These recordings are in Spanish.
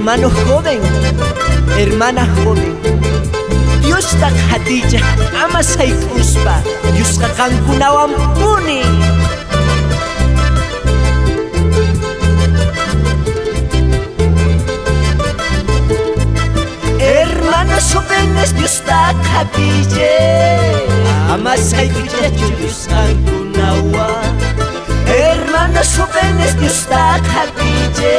Hermano joven, hermana joven, Dios tak hatija ama saykuspa, Dios kakankunawan puni. Hermanos jóvenes, Dios tak hatija ama saykuja, Dios kankunawan. Hermanos jóvenes, Dios tak hatija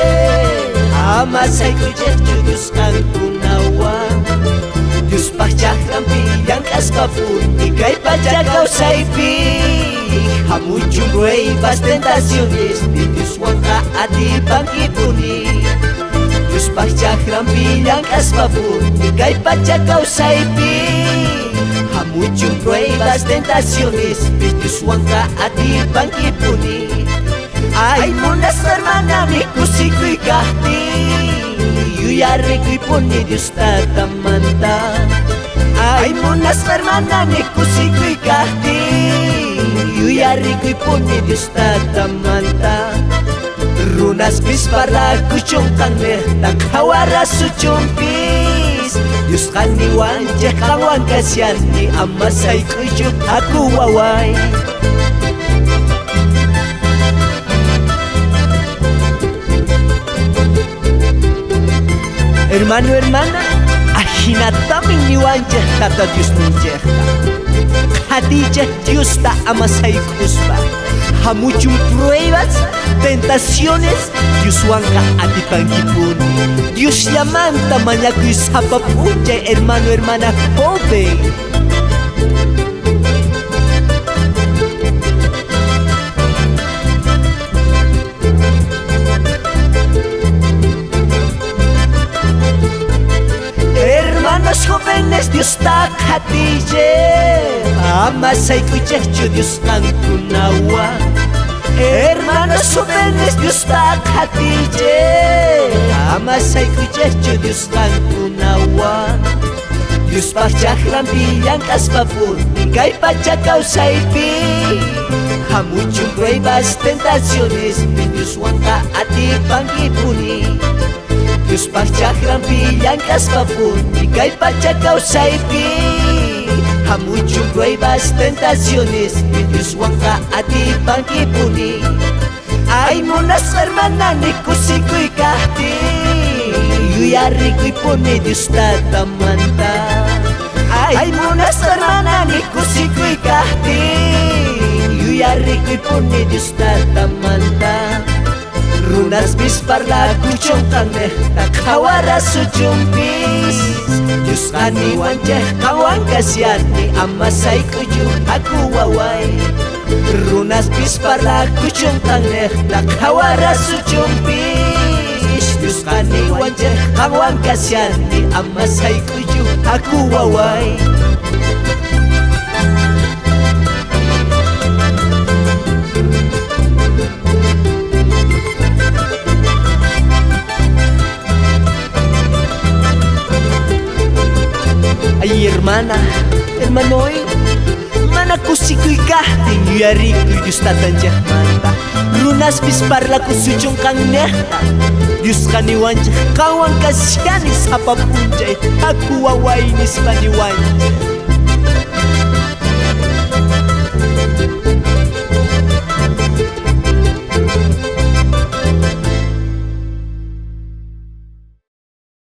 ama saykuja, Dios kankunawan. Dios pachakram yang kaskapun Ikay pachakaw sa ibig Hamuchong nuevas tentaciones Di Dios wangka ati pangipuni Dios pachakram yang kaskapun Ikay pachakaw sa ibig Hamuchong nuevas tentaciones Di Dios wangka ati pangipuni Ay munas hermana ni kusikoy kahti Yuyari ko'y puni Diyos tatamanta Ay munas hermana ni kusikoy kahti Yuyari ko'y puni Diyos tatamanta Runas bis para kuchong kangne Takhawara suchumpis Diyos kaniwan Jekawang kasyan Ni amasay ko'y juk aku waway Hermano, hermana, ahinataming niwanjah tata Diyos ninjehta Khadijah Diyos ta amasay kuspa Hamuchong pruebas, tentaciones Diyos wangka ati pangkipuni Diyos yaman tamanya ko'y sapapunjay Hermano, hermana, joven Hermanos jóvenes, Dios tak hatije Ama saykuja, Dios kankunawa Hermanos jóvenes, Dios tak hatije Ama saykuja, Dios kankunawa Dios pachakram yang kaspapun Ikay pachakaw sa ibig Hamuchong nuevas tentaciones Dios wangka ati pangipuni Dios pachakram yang kaspapun Ikay pachakaw sa ibig Hamuchong nuevas tentaciones Dios wangka ati pangipuni Ay munas hermana ni kusikoy kahti Yuyari ko'y puni Dios tatamanta Ay munas hermana ni kusikoy kahti Yuyari ko'y puni Dios tatamanta Runas bis parla kuchong kangne Takhawara suchumpis Diyos kaniwan kawang kasyan Ni amasay kuju aku waway Runas bis parla kuchong kangne Takhawara suchumpis Diyos kaniwan kawang kasyan Ni amasay kuju aku waway Ay hermana, hermanoy Mana kusikoy kahting Yuyari ko'y Diyos tatanjah manta Runas bis parla kusuchong kang nehta Diyos kaniwanjah Kawang kasyanis hapapunjay Aku wawainis paniwanjah